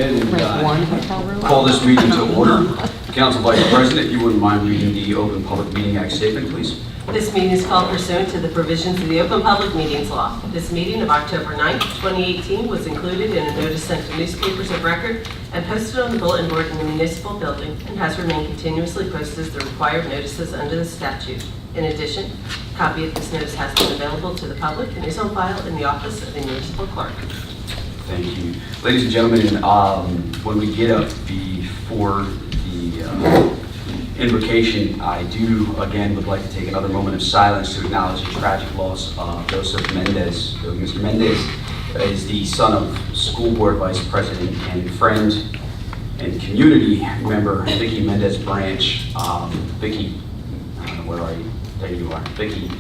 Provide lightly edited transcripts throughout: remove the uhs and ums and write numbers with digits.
ahead One and hotel room? call this meeting to order. Council Vice President, if you wouldn't mind reading the Open Public Meeting Act statement, please. This meeting is called pursuant to the provisions of the Open Public Meetings Law. This meeting of October 9th, 2018 was included in a notice sent to newspapers of record and posted on the bulletin board in the municipal building and has remained continuously posted as the required notices under the statute. In addition, a copy of this notice has been available to the public and is on file in the office of the municipal clerk. Thank you. Ladies and gentlemen, when we get up before the invocation, I again would like to take another moment of silence to acknowledge the tragic loss of Joseph Mendez. Mr. Mendez is the son of school board vice president and friend and community member, Vicki Mendez Branch. Vicki, I don't know, where are you? There you are. Vicki,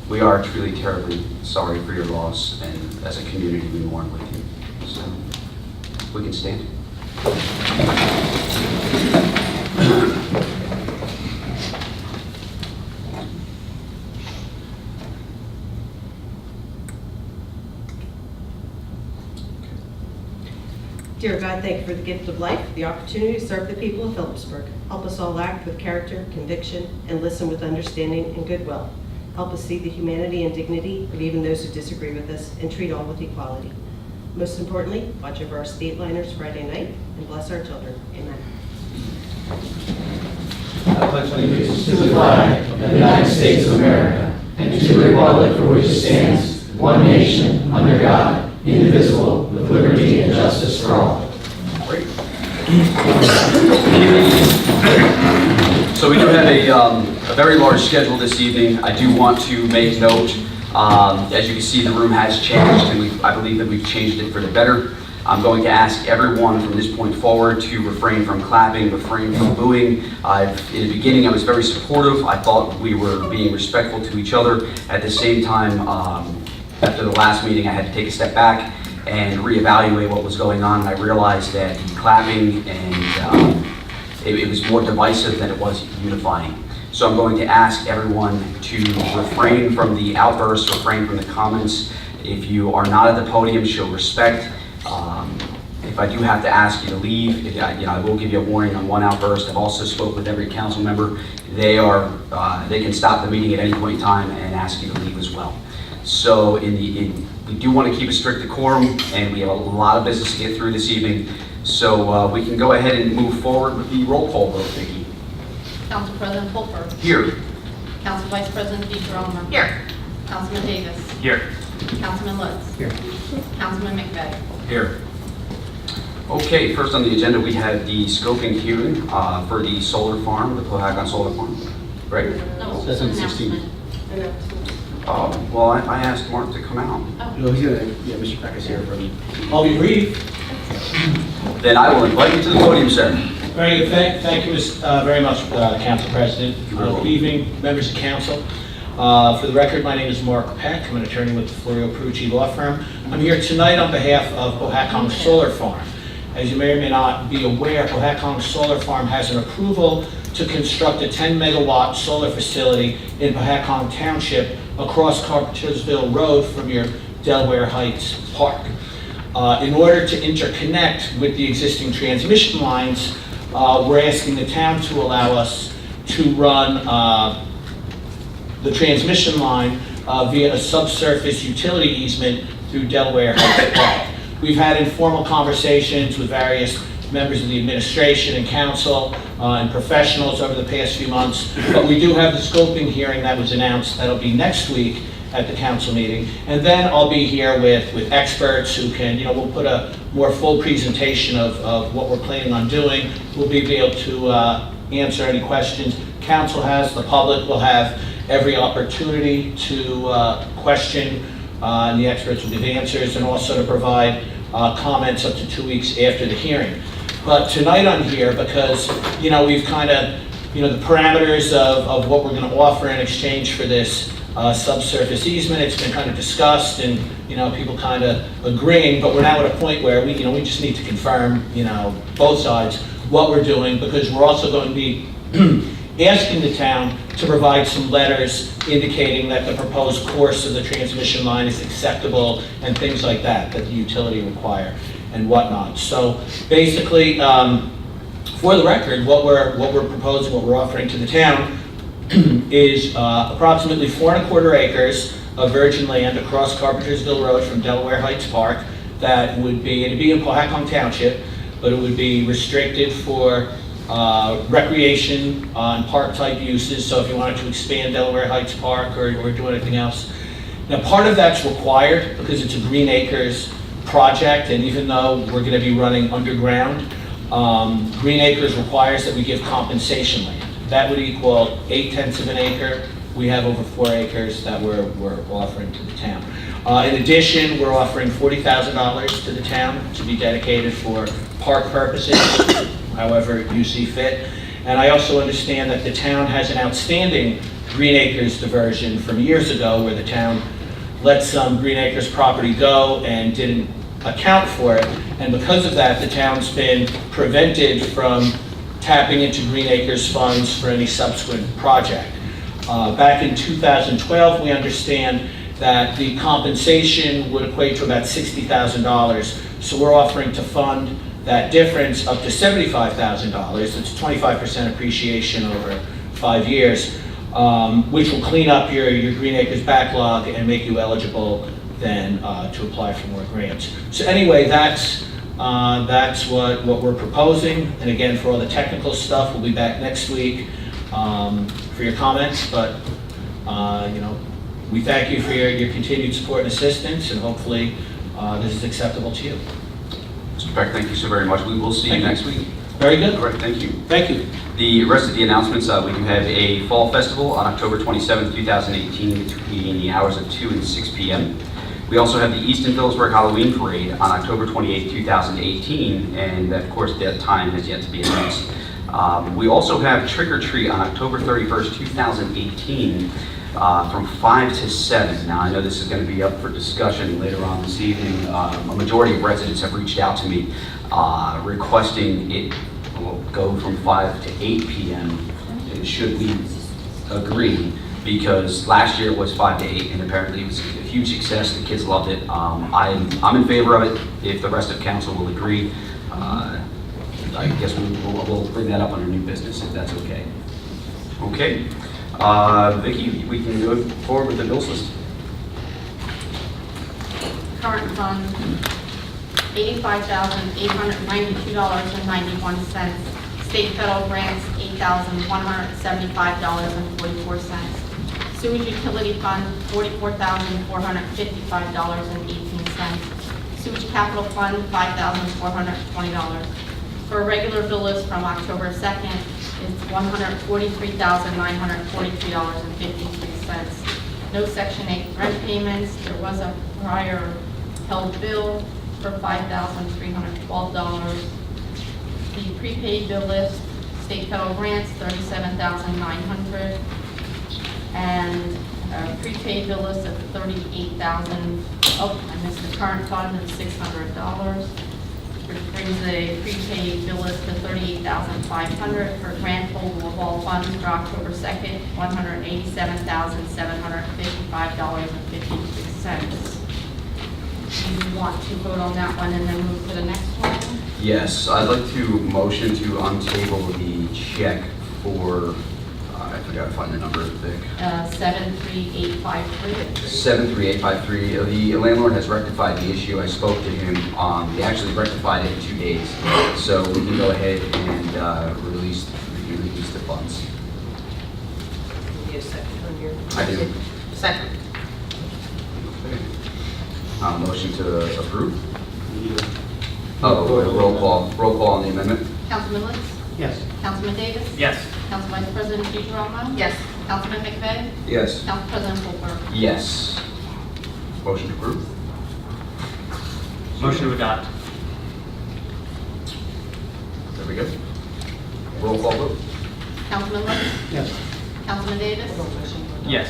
we are truly terribly sorry for your loss, and as a community, we mourn with you. So, we can stand. Dear God, thank you for the gift of life, the opportunity to serve the people of Phillipsburg. Help us all act with character, conviction, and listen with understanding and goodwill. Help us see the humanity and dignity of even those who disagree with us and treat all with equality. Most importantly, watch over our state liners Friday night and bless our children. Amen. I pledge allegiance to the flag of the United States of America and to the republic for which it stands, one nation, under God, indivisible, with liberty and justice for all. Great. So we do have a very large schedule this evening. I do want to make note, as you can see, the room has changed, and I believe that we've changed it for the better. I'm going to ask everyone from this point forward to refrain from clapping, refrain from booing. In the beginning, I was very supportive. I thought we were being respectful to each other. At the same time, after the last meeting, I had to take a step back and reevaluate what was going on, and I realized that the clapping and it was more divisive than it was unifying. So I'm going to ask everyone to refrain from the outbursts, refrain from the comments. If you are not at the podium, show respect. If I do have to ask you to leave, I will give you a warning on one outburst. I've also spoke with every council member. They can stop the meeting at any point in time and ask you to leave as well. So we do want to keep a strict decorum, and we have a lot of business to get through this evening. So we can go ahead and move forward with the roll call vote, Vicki. Council President Phillipsburg. Here. Council Vice President DeGirolamo. Here. Councilman Davis. Here. Councilman Lutz. Here. Councilman McVeigh. Here. Okay, first on the agenda, we have the scoping hearing for the solar farm, the Cohacon Solar Farm, right? No, That's on announcement. 16. Well, I asked Mark to come out. Well, he's gonna, yeah, Mr. Beck is here for me. I'll be brief. Then I will invite you to the podium, sir. Very good. Thank you very much, Council President. Good evening, members of council. For the record, my name is Mark Peck. I'm an attorney with the Florio Perucci Law Firm. I'm here tonight on behalf of Cohacon Solar Farm. As you may or may not be aware, Cohacon Solar Farm has an approval to construct a 10-megawatt solar facility in Cohacon Township across Carpentersville Road from your Delaware Heights Park. In order to interconnect with the existing transmission lines, we're asking the town to allow us to run the transmission line via a subsurface utility easement through Delaware Heights Park. We've had informal conversations with various members of the administration and council and professionals over the past few months, but we do have the scoping hearing that was announced. That'll be next week at the council meeting, and then I'll be here with experts who can, we'll put a more full presentation of what we're planning on doing. We'll be able to answer any questions council has. The public will have every opportunity to question, and the experts will give answers, and also to provide comments up to 2 weeks after the hearing. But tonight I'm here because, we've kind of, the parameters of what we're going to offer in exchange for this subsurface easement. It's been kind of discussed, and people kind of agreeing, but we're now at a point where we just need to confirm, both sides what we're doing, because we're also going to be asking the town to provide some letters indicating that the proposed course of the transmission line is acceptable and things like that the utility require. and whatnot. So basically, for the record, what we're proposing, what we're offering to the town is approximately 4¼ acres of virgin land across Carpentersville Road from Delaware Heights Park that would be, it'd be in Cohasset Township, but it would be restricted for recreation and park-type uses. So if you wanted to expand Delaware Heights Park or do anything else. Now, part of that's required because it's a Green Acres project, and even though we're going to be running underground, Green Acres requires that we give compensation land. That would equal 0.8 of an acre. We have over 4 acres that we're offering to the town. In addition, we're offering $40,000 to the town to be dedicated for park purposes, however you see fit. And I also understand that the town has an outstanding Green Acres diversion from years ago where the town let some Green Acres property go and didn't account for it. And because of that, the town's been prevented from tapping into Green Acres funds for any subsequent project. Back in 2012, we understand that the compensation would equate to about $60,000. So we're offering to fund that difference up to $75,000. It's 25% appreciation over 5 years, which will clean up your Green Acres backlog and make you eligible then to apply for more grants. So anyway, that's what we're proposing. And again, for all the technical stuff, we'll be back next week for your comments. But we thank you for your continued support and assistance, and hopefully this is acceptable to you. Mr. Peck, thank you so very much. We will see you next week. Very good. All right, thank you. Thank you. The rest of the announcements, we do have a fall festival on October 27th, 2018 between the hours of 2 and 6 p.m. We also have the Easton Phillipsburg Halloween Parade on October 28th, 2018, and of course that time has yet to be announced. We also have Trick or Treat on October 31st, 2018 from 5 to 7. Now I know this is going to be up for discussion later on this evening. A majority of residents have reached out to me requesting it will go from 5 to 8 p.m. Should we agree? Because last year it was 5 to 8, and apparently it was a huge success. The kids loved it. I'm in favor of it. If the rest of council will agree, I guess we'll bring that up under new business if that's okay. Okay, Vicki, we can go forward with the bills list. Current fund, $85,892.91. State federal grants, $8,175.44. Sewage utility fund, $44,455.18. Sewage capital fund, $5,420. For a regular bill list from October 2nd, it's $143,943.53. No Section 8 rent payments. There was a prior held bill for $5,312. The prepaid bill list, state federal grants, $37,900. And prepaid bill list of $38,000. Oh, I missed the current fund of $600. Which brings the prepaid bill list to $38,500 for grand total of all funds for October 2nd, $187,755.53. Do you want to vote on that one and then move to the next one? Yes, I'd like to motion to untable the check for, I forgot to find the number, Vic. 73853. 73853. The landlord has rectified the issue. I spoke to him. He actually rectified it in 2 days. So we can go ahead and release the funds. Need a second on your? I do. Second. Motion to approve. Roll call on the amendment. Councilman Litz? Yes. Councilman Davis? Yes. Council Vice President DeGirolamo? Yes. Councilman McVeigh? Yes. Council President Holbrook? Yes. Motion to approve. Motion to adopt. There we go. Roll call vote. Councilman Litz? Yes. Councilman Davis? Yes.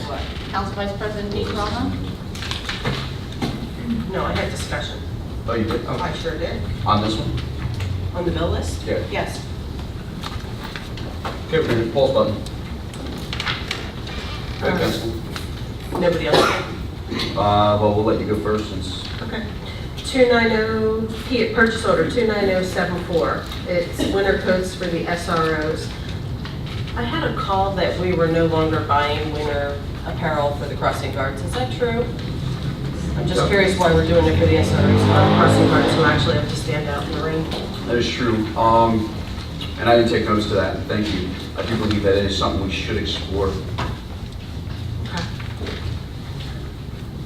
Council Vice President DeGirolamo? No, I had discussion. Oh, you did? I sure did. On this one? On the bill list? Yeah. Yes. Okay, we're going to pause button. Go ahead, Councilman. Nobody else? Well, we'll let you go first since. Okay. purchase order 29074. It's winter coats for the SROs. I had a call that we were no longer buying winter apparel for the crossing guards. Is that true? I'm just curious why we're doing it for the SROs, not crossing guards who actually have to stand out in the rain. That is true. And I didn't take notice to that. Thank you. I do believe that is something we should explore. Okay.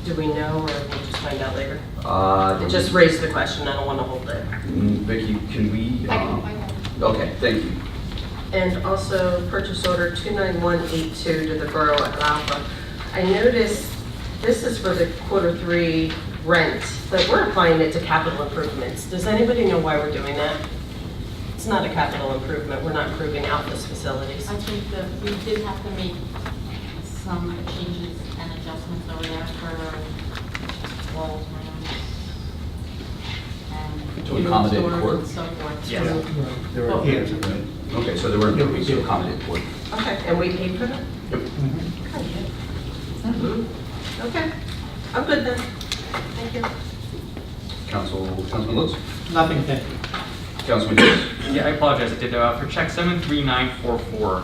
Do we know, or we'll just find out later? Uh, Just raise the question. I don't want to hold it. Vicki, can we? I can find out. Okay, thank you. And also purchase order 29182 to the Borough of Alpha. I noticed this is for the Q3 rent, but we're applying it to capital improvements. Does anybody know why we're doing that? It's not a capital improvement. We're not improving Alpha's facilities. I think that we did have to make some changes and adjustments over there for walls, rooms, and To accommodate doors court? and so forth. Yes. There were hands of it. Okay, so there were improvements to accommodate for. Okay, and we paid for that? Yep. Okay, I'm good then. Thank you. Councilman Lutz? Nothing, thank you. Councilman Davis? Yeah, I apologize. I did for check 73944.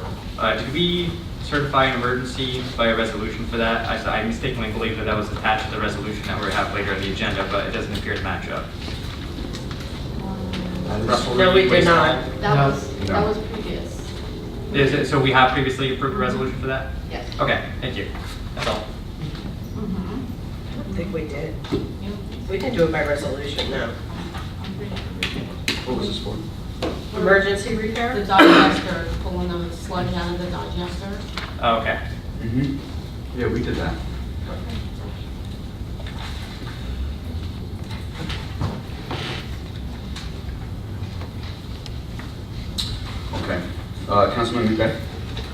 Did we certify an emergency by a resolution for that? I mistakenly believe that was attached to the resolution that we have later on the agenda, but it doesn't appear to match up. Russell No, we Reed did Waste not. Hall. That was previous. Is it, so we have previously approved a resolution for that? Yes. Okay, thank you. That's all. Mhm. I don't think we did. Yeah. We didn't do it by resolution, no. I'm pretty sure we did. What was this for? Emergency The repair? digester, pulling the sludge out of the digester. Oh, okay. Mm-hmm. Yeah, we did that. Okay. Councilman McVeigh?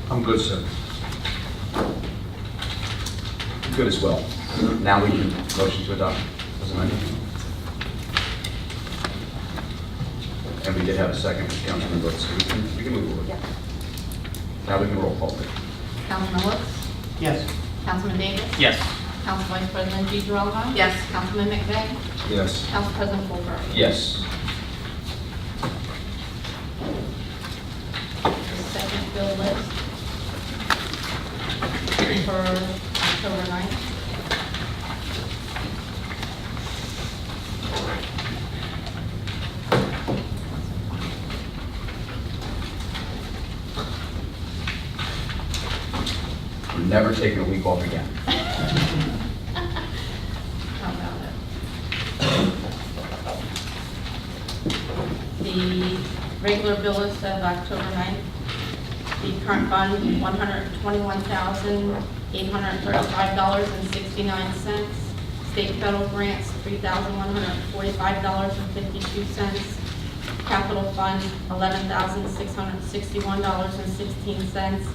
I'm good, sir. Good as well. Now we can motion to adopt as amended. And we did have a second, Councilman Lutz, so we can move forward. Yeah. Now we can roll call. please. Councilman Lutz? Yes. Councilman Davis? Yes. Council Vice President DeGirolamo? Yes. Councilman McVeigh? Yes. Council President Colbert? Yes. The second bill list for October 9th. We're never taking a week off again. How about it? The regular bill list of October 9th. The current fund, $121,835.69. State and federal grants, $3,145.52. Capital fund, $11,661.16.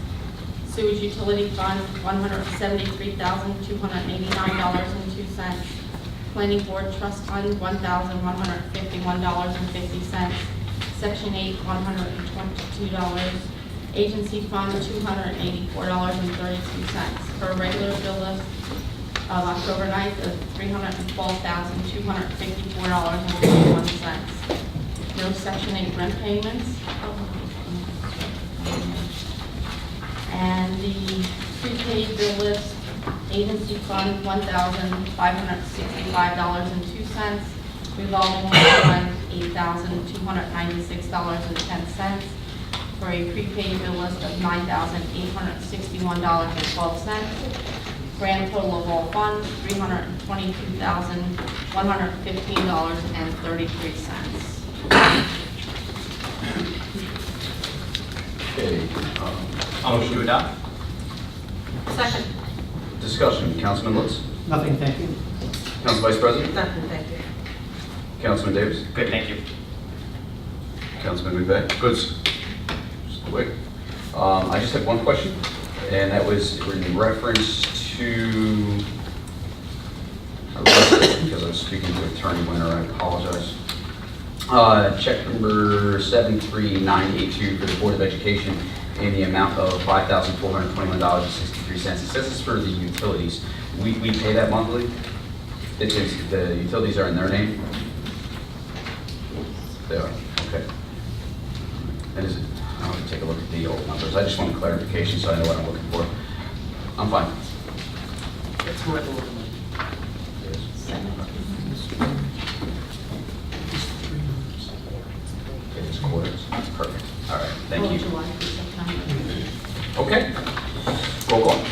Sewage utility fund, $173,289.02. Planning board trust fund, $1,151.50. Section 8, $122. Agency fund, $284.32. For a regular bill list of October 9th of $312,254.51. No Section 8 rent payments. And the prepaid bill list, agency fund, $1,565.02. Revolving fund, $8,296.10. For a prepaid bill list of $9,861.12. Grand total of all funds, $322,115.33. Okay. I'll motion to adopt. Second. Discussion. Councilman Lutz? Nothing, thank you. Council Vice President? Nothing, thank you. Councilman Davis? Good, thank you. Councilman McVeigh? Good. Just wait. I just had one question, and that was in reference to, because I was speaking to Attorney Winter, I apologize. Check number 73982 for the Board of Education in the amount of $5,421.63. It says this is for the utilities. We pay that monthly? The utilities are in their name? They are, okay. And is it, I want to take a look at the old numbers. I just want clarification so I know what I'm looking for. I'm fine. It's more than one. It's quarters. Perfect. All right, thank you. July through September. Okay. Roll call.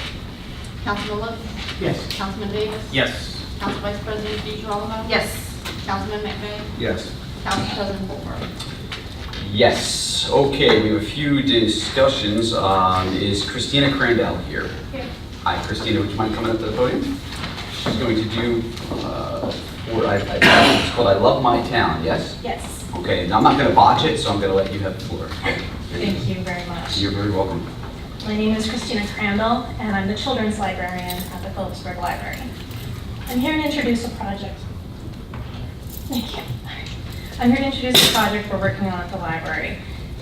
Councilman Lutz? Yes. Councilman Davis? Yes. Council Vice President DeGirolamo? Yes. Councilman McVeigh? Yes. Council President Goldberg? Yes. Okay, we have a few discussions. Is Christina Crandall here? Here. Hi, Christina. Would you mind coming up to the podium? She's going to do, it's called I Love My Town, yes? Yes, Okay, now I'm not going to botch it, so I'm going to let you have the floor. thank you very much. You're very welcome. My name is Christina Crandall, and I'm the Children's Librarian at the Phillipsburg Library. I'm here to introduce a project. Thank you. I'm here to introduce a project we're working on at the library.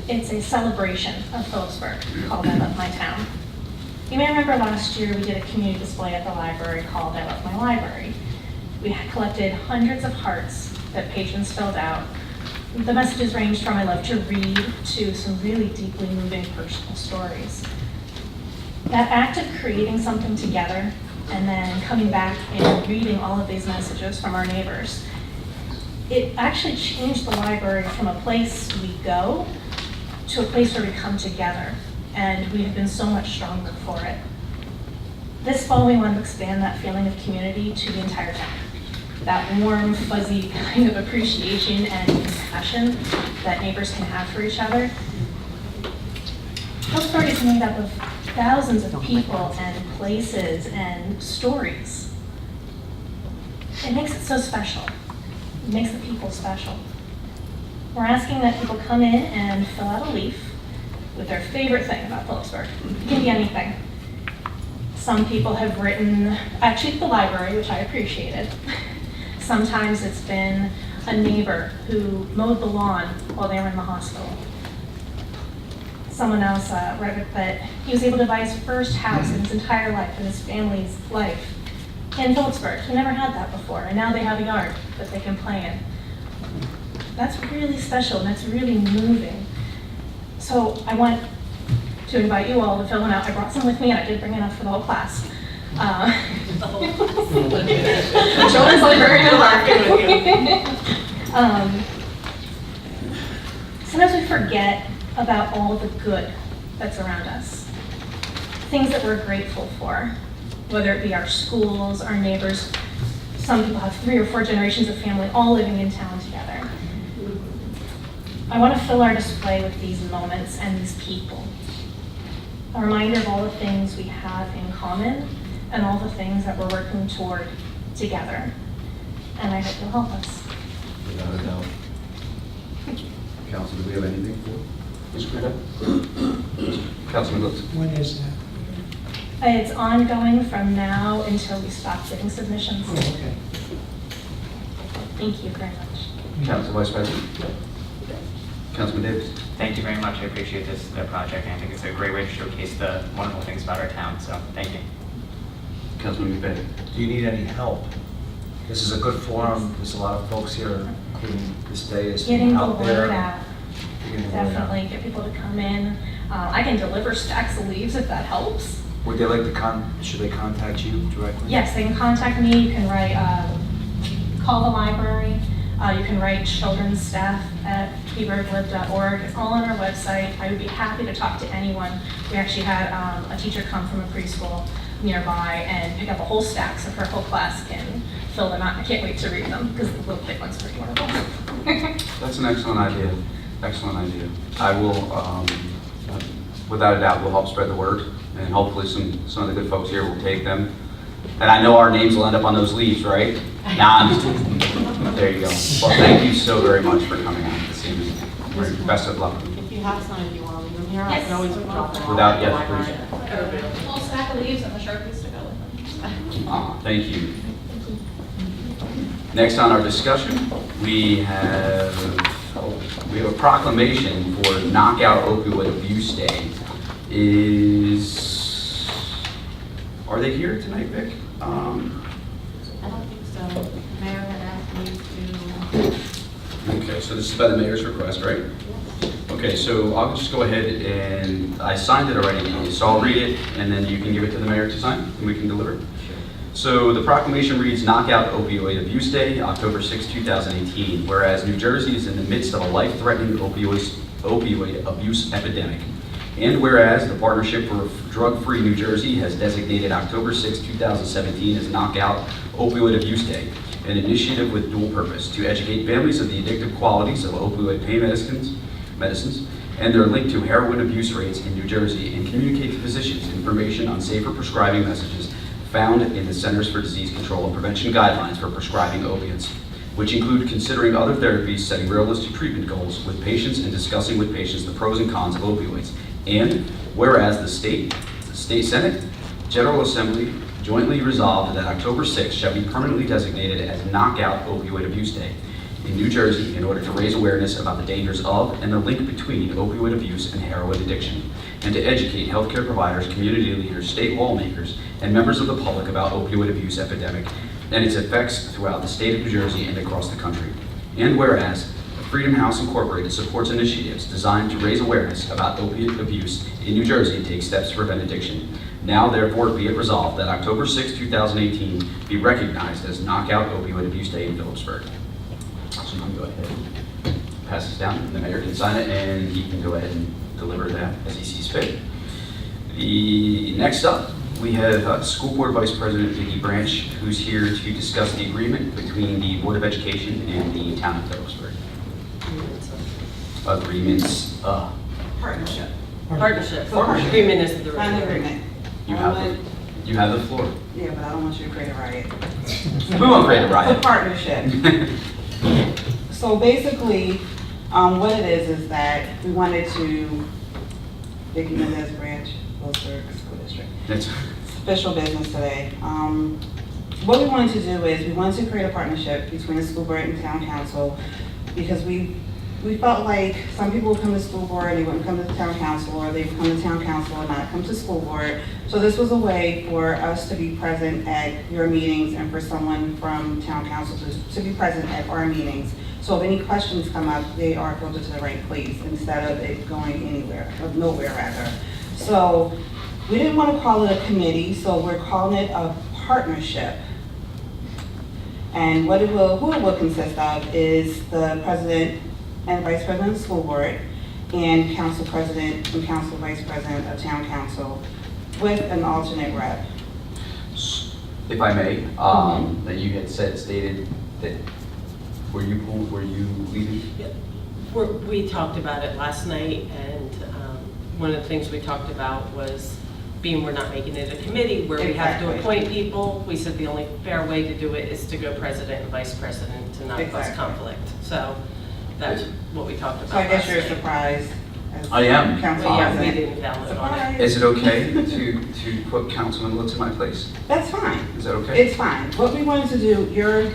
It's a celebration of Phillipsburg called I Love My Town. You may remember last year we did a community display at the library called I Love My Library. We had collected hundreds of hearts that patrons filled out. The messages ranged from I love to read to some really deeply moving personal stories. That act of creating something together and then coming back and reading all of these messages from our neighbors, it actually changed the library from a place we go to a place where we come together, and we have been so much stronger for it. This fall, we want to expand that feeling of community to the entire town. That warm, fuzzy kind of appreciation and compassion that neighbors can have for each other. Phillipsburg is made up of thousands of people and places and stories. It makes it so special. It makes the people special. We're asking that people come in and fill out a leaf with their favorite thing about Phillipsburg. It can be anything. Some people have written, actually at the library, which I appreciated. Sometimes it's been a neighbor who mowed the lawn while they were in the hospital. Someone else wrote that he was able to buy his first house in his entire life, in his family's life, in Phillipsburg. He never had that before, and now they have a yard that they can play in. That's really special, and that's really moving. So I want to invite you all to fill one out. I brought some with me, and I did bring enough for the whole class. Children's librarian sometimes we forget about all the good that's around us. Things that we're grateful for, whether it be our schools, our neighbors. Some people have 3 or 4 generations of family all living in town together. I want to fill our display with these moments and these people. A reminder of all the things we have in common and all the things that we're working toward together. And I hope you'll help us. Without a doubt. Council, do we have anything for Ms. Crandall? Councilman Lutz? When is that? It's ongoing from now until we stop getting submissions. Oh, okay. Thank you very much. Council Vice President? Councilman Davis? Thank you very much. I appreciate this project, and I think it's a great way to showcase the wonderful things about our town, so thank you. Councilman McVeigh? Do you need any help? This is a good forum. There's a lot of folks here, including this day is Getting the out there. word out. Getting the word out. Definitely get people to come in. I can deliver stacks of leaves if that helps. Would they like to should they contact you directly? Yes, they can contact me. You can write, call the library. You can write children's staff at keybirdlib.org. It's all on our website. I would be happy to talk to anyone. We actually had a teacher come from a preschool nearby and pick up a whole stack so her whole class can fill them out. I can't wait to read them because the little thick one's pretty wonderful. That's an excellent idea. Excellent idea. I will, without a doubt, we'll help spread the word, and hopefully some of the good folks here will take them. And I know our names will end up on those leaves, right? Nah, I'm just kidding. There you go. Well, thank you so very much for coming out this evening. Best of luck. If you have some, if you want to leave them here, I Yes. can always drop them off. Without, at yes, the library. please. Full stack of leaves and the Sharpies to go with them. Thank you. Next on our discussion, we have a proclamation for Knockout Opioid Abuse Day. Are they here tonight, Vic? I don't think so. Okay, so this is by the mayor's request, right? Okay, so I'll just go ahead and, I signed it already, so I'll read it, and then you can give it to the mayor to sign, and we can deliver it. So the proclamation reads, Knockout Opioid Abuse Day, October 6, 2018. Whereas New Jersey is in the midst of a life-threatening opioid abuse epidemic. And whereas the Partnership for Drug-Free New Jersey has designated October 6, 2017 as Knockout Opioid Abuse Day, an initiative with dual purpose to educate families of the addictive qualities of opioid pain medicines and their link to heroin abuse rates in New Jersey, and communicate to physicians information on safer prescribing messages found in the Centers for Disease Control and Prevention guidelines for prescribing opiates, which include considering other therapies, setting realistic treatment goals with patients, and discussing with patients the pros and cons of opioids. And whereas the State Senate, General Assembly jointly resolved that October 6th shall be permanently designated as Knockout Opioid Abuse Day in New Jersey in order to raise awareness about the dangers of and the link between opioid abuse and heroin addiction, and to educate healthcare providers, community leaders, state lawmakers, and members of the public about opioid abuse epidemic and its effects throughout the state of New Jersey and across the country. And whereas Freedom House Incorporated supports initiatives designed to raise awareness about opiate abuse in New Jersey and take steps to prevent addiction. Now therefore be it resolved that October 6, 2018 be recognized as Knockout Opioid Abuse Day in Phillipsburg. So you can go ahead and pass this down, and the mayor can sign it, and he can go ahead and deliver that as he sees fit. Next up, we have School Board Vice President Vicki Branch, who's here to discuss the agreement between the Board of Education and the town of Phillipsburg. Agreements, Partnership. Partnership. Agreement is the Not an agreement. you have the floor. Yeah, but I don't want you to create a riot. We won't create a It's a riot. partnership. So basically, what it is that we wanted to, Vicki Mendez Branch, Phillipsburg School District, That's, official business today. What we wanted to do is we wanted to create a partnership between the school board and town council, because we felt like some people would come to school board and they wouldn't come to the town council, or they'd come to town council and not come to school board. So this was a way for us to be present at your meetings and for someone from town council to be present at our meetings. So if any questions come up, they are filtered to the right place instead of it going anywhere, or nowhere rather. So we didn't want to call it a committee, so we're calling it a partnership. And who it will consist of is the president and vice president of the school board, and council president and council vice president of town council, with an alternate rep. if I may, that you had stated that, were you leaving? We talked about it last night, and one of the things we talked about was, being we're not making it a committee where we have to Exactly. appoint people, we said the only fair way to do it is to go president and vice president to not cause Exactly. conflict. So that's what we talked about So I guess last you're night. surprised as I am. council Well, yeah, we president. didn't download on it. Surprise. Is it okay to put Councilman Lutz in my place? That's fine. Is that okay? It's fine. What we wanted to do, your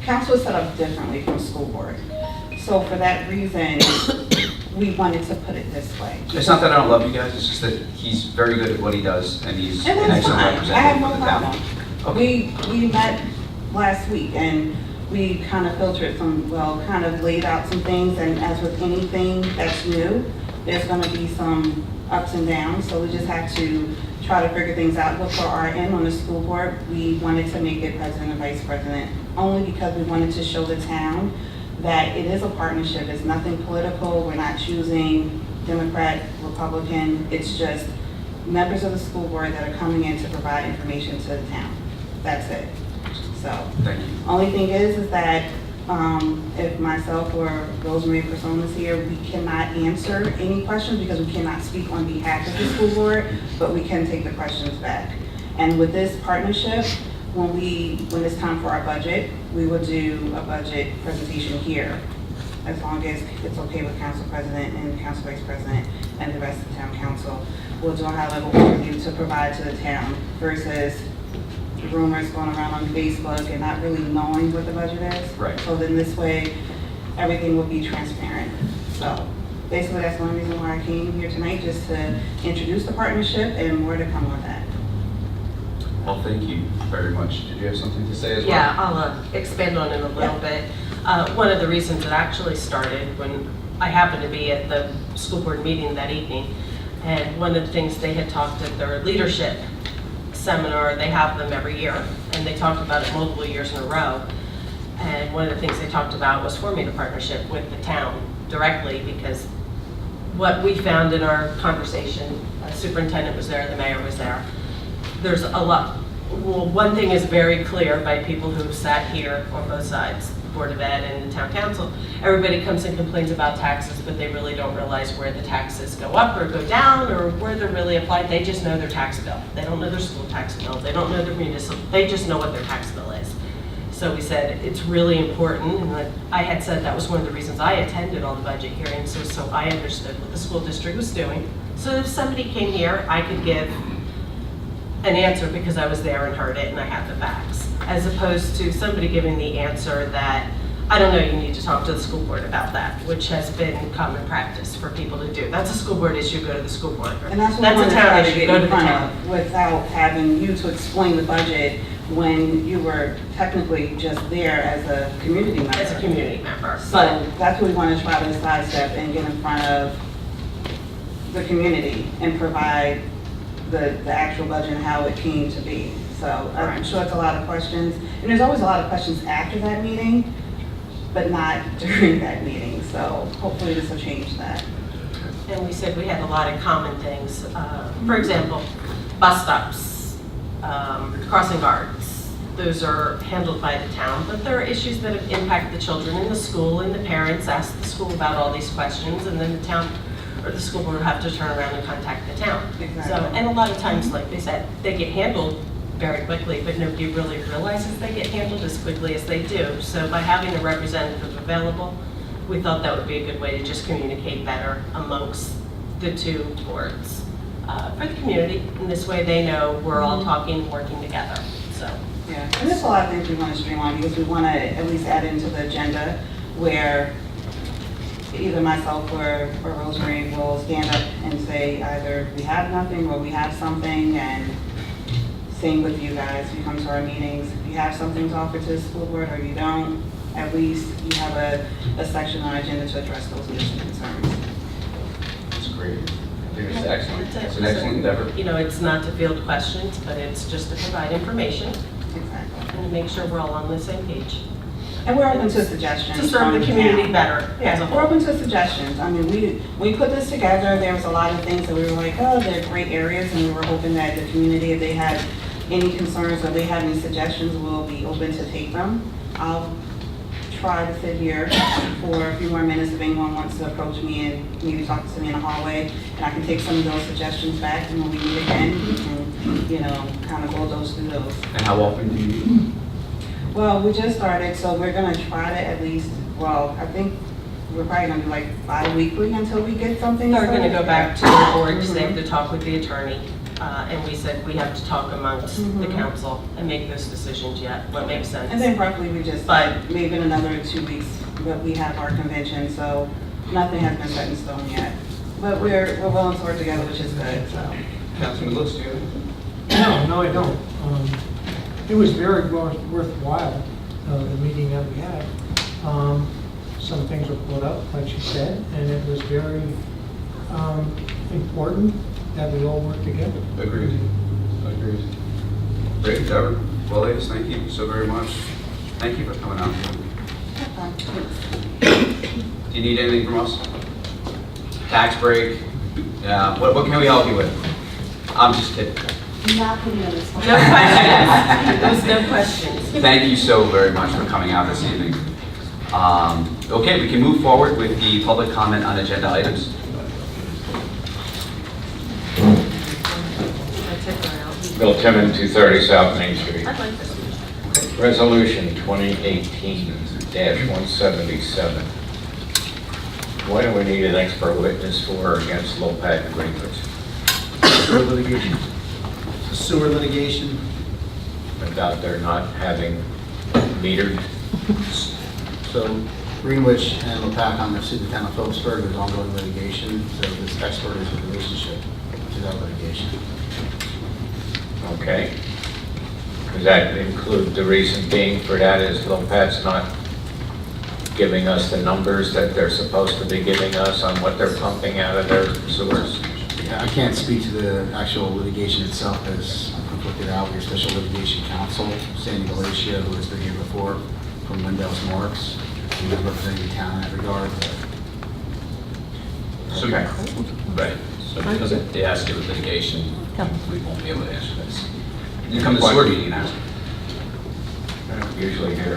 council is set up differently from school board. So for that reason, we wanted to put it this way. It's not that I don't love you guys, it's just that he's very good at what he does, and he's And an that's excellent fine. I have representative no for the town. problem. Okay. We met last week and we kind of filtered kind of laid out some things, and as with anything that's new, there's going to be some ups and downs, so we just have to try to figure things out. But for our end on the school board, we wanted to make it president and vice president, only because we wanted to show the town that it is a partnership. It's nothing political. We're not choosing Democrat, Republican. It's just members of the school board that are coming in to provide information to the town. That's it. So, Thank you. only thing is that if myself or Rosemary Person is here, we cannot answer any questions because we cannot speak on behalf of the school board, but we can take the questions back. And with this partnership, when it's time for our budget, we will do a budget presentation here, as long as it's okay with council president and council vice president and the rest of the town council. We'll do a high-level overview to provide to the town versus rumors going around on Facebook and not really knowing what the budget is. Right. So then this way, everything will be transparent. So basically, that's one reason why I came here tonight, just to introduce the partnership and more to come with that. Well, thank you very much. Did you have something to say as well? Yeah, I'll expand on it a little bit. One of the reasons it actually started when I happened to be at the school board meeting that evening, and one of the things they had talked at their leadership seminar, they have them every year, and they talked about it multiple years in a row. And one of the things they talked about was forming a partnership with the town directly, because what we found in our conversation, the superintendent was there, the mayor was there, there's a lot. Well, one thing is very clear by people who've sat here on both sides, the Board of Ed and the Town Council. Everybody comes and complains about taxes, but they really don't realize where the taxes go up or go down or where they're really applied. They just know their tax bill. They don't know their school tax bill. They don't know their municipal, they just know what their tax bill is. So we said it's really important, and I had said that was one of the reasons I attended all the budget hearings, so I understood what the school district was doing. So if somebody came here, I could give an answer because I was there and heard it and I had the facts, as opposed to somebody giving the answer that, I don't know, you need to talk to the school board about that, which has been common practice for people to do. That's a school board issue, go to the school board. And that's what we a want to town try to issue, get go to in the front town. of, without having you to explain the budget when you were technically just there as a community member. As a community member. So But that's what we want to try to sidestep and get in front of the community and provide the actual budget and how it came to be. So I'm sure it's a lot of questions, and there's always a lot of questions after that meeting, but not during that meeting. So hopefully this will change that. and we said we had a lot of common things. For example, bus stops, crossing guards. Those are handled by the town, but there are issues that impact the children in the school, and the parents ask the school about all these questions, and then the town or the school board will have to turn around and contact the town. Exactly. So, and a lot of times, like they said, they get handled very quickly, but nobody really realizes they get handled as quickly as they do. So by having a representative available, we thought that would be a good way to just communicate better amongst the two boards for the community. And this way they know we're all talking, working together, so. Yeah, and there's a lot of things we want to streamline because we want to at least add into the agenda where either myself or Rosemary will stand up and say either we have nothing or we have something, and same with you guys. You come to our meetings, if you have something to offer to the school board or you don't, at least you have a section on our agenda to address those issues and concerns. That's great. I think it's excellent. That's it. It's an excellent endeavor. You know, it's not to field questions, but it's just to provide information Exactly. and to make sure we're all on the same page. And we're open to suggestions. To serve from the community town. better as a Yeah, we're whole. open to suggestions. I mean, we put this together, there was a lot of things that we were like, oh, they're great areas, and we were hoping that the community, if they had any concerns or they had any suggestions, we'll be open to take them. I'll try to sit here for a few more minutes if anyone wants to approach me and maybe talk to me in the hallway, and I can take some of those suggestions back, and when we meet again, we can, you know, kind of bulldoze through those. And how often do you meet? Well, we just started, so we're gonna try to at least, well, I think we're probably gonna do like bi-weekly until we get something. They're gonna go back to the board because they have Mhm. to talk with the attorney. And we said we have to talk amongst the Mhm. council and make those decisions yet, what makes sense. And then roughly we just, But- maybe in another 2 weeks, but we have our convention, so nothing has been set in stone yet. But we're willing to work together, which is good, so. Councilman Lutz, do you? No, I don't. It was very worthwhile, the meeting that we had. Some things were put up, like she said, and it was very important that we all work together. Agreed. Agreed. Great, Deborah. Well, ladies, thank you so very much. Thank you for coming out. Do you need anything from us? Tax break? What can we help you with? I'm just kidding. Not putting on the spot. No questions. There's no questions. Thank you so very much for coming out this evening. Okay, we can move forward with the public comment on agenda items. Bill Timmon, 230 South Main Street. I'd like this. Resolution 2018-177. What do we need an expert witness for against low-pack agreements? Sewer litigation. Sewer litigation. About their not having metered? So Greenwich and LePac on the city town of Phillipsburg, there's ongoing litigation, so this expert is in relationship to that litigation. Okay. Does that include the reason being for that is low-pack's not giving us the numbers that they're supposed to be giving us on what they're pumping out of their sewers? Yeah, I can't speak to the actual litigation itself as conflicted out. Your special litigation counsel, Sandy Galatia, who has been here before from Lindell's Morks, who is representing the town in that regard. So, Okay. right, so because it has to do with litigation, we won't be able to answer this. You come to the sewer meeting and ask. Usually here.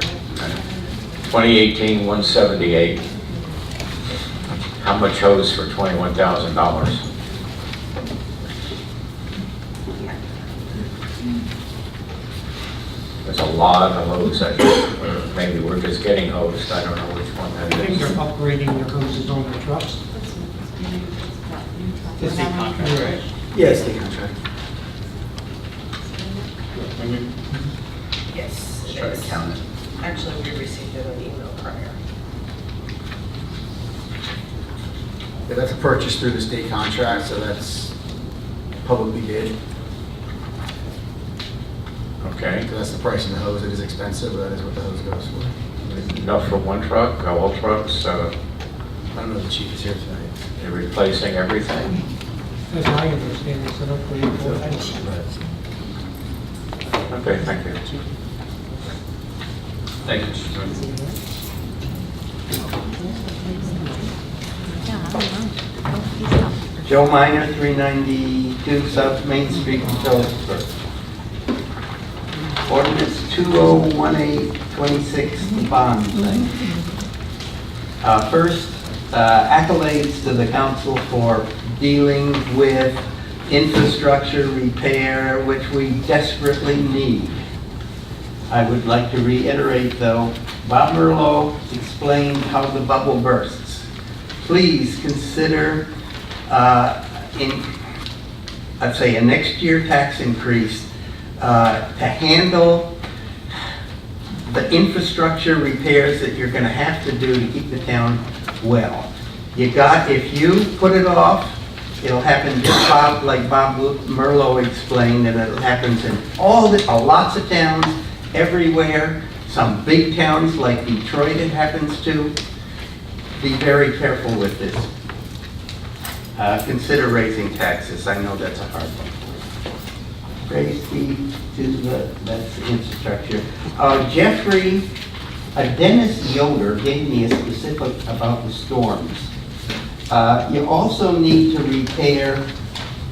2018-178. How much hose for $21,000? There's a lot of hose, I think, or maybe we're just getting hosed, I don't know which one I that think they're is. upgrading their hoses on their trucks. It's the contract, right? Yes, the contract. Yes. Just try to count it. Actually, we received it on email prior. Yeah, that's a purchase through the state contract, so that's publicly bid. Okay, So that's the price of the hose. It is expensive, but that is what the hose goes for. enough for one truck, all trucks, I don't know if the chief is here tonight. they're replacing everything? As I understand it, so don't put it for Okay, thank you. Thank you, Mr. Chairman. Joe Minor, 392 South Main Street, Phillipsburg. Ordinance 2018-26 bond thing. First, accolades to the council for dealing with infrastructure repair, which we desperately need. I would like to reiterate, though, Bob Merlot explained how the bubble bursts. Please consider I'd say a next year tax increase to handle the infrastructure repairs that you're going to have to do to keep the town well. If you put it off, it'll happen just like Bob Merlot explained, and it happens in lots of towns everywhere. Some big towns like Detroit it happens to. Be very careful with this. Consider raising taxes. I know that's a hard one. Raise that's infrastructure. Dennis Yoder gave me a specific about the storms. You also need to repair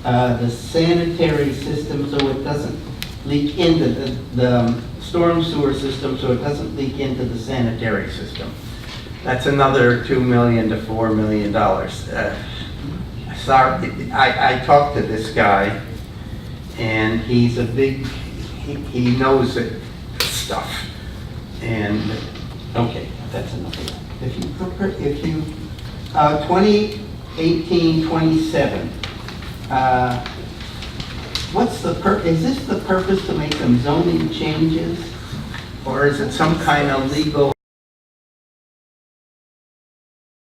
the sanitary system so it doesn't leak into the storm sewer system so it doesn't leak into the sanitary system. That's another $2 million to $4 million. Sorry, I talked to this guy, and he's a big, he knows it stuff. And, okay, that's enough of that. If you 2018-27, is this the purpose to make some zoning changes? Or is it some kind of legal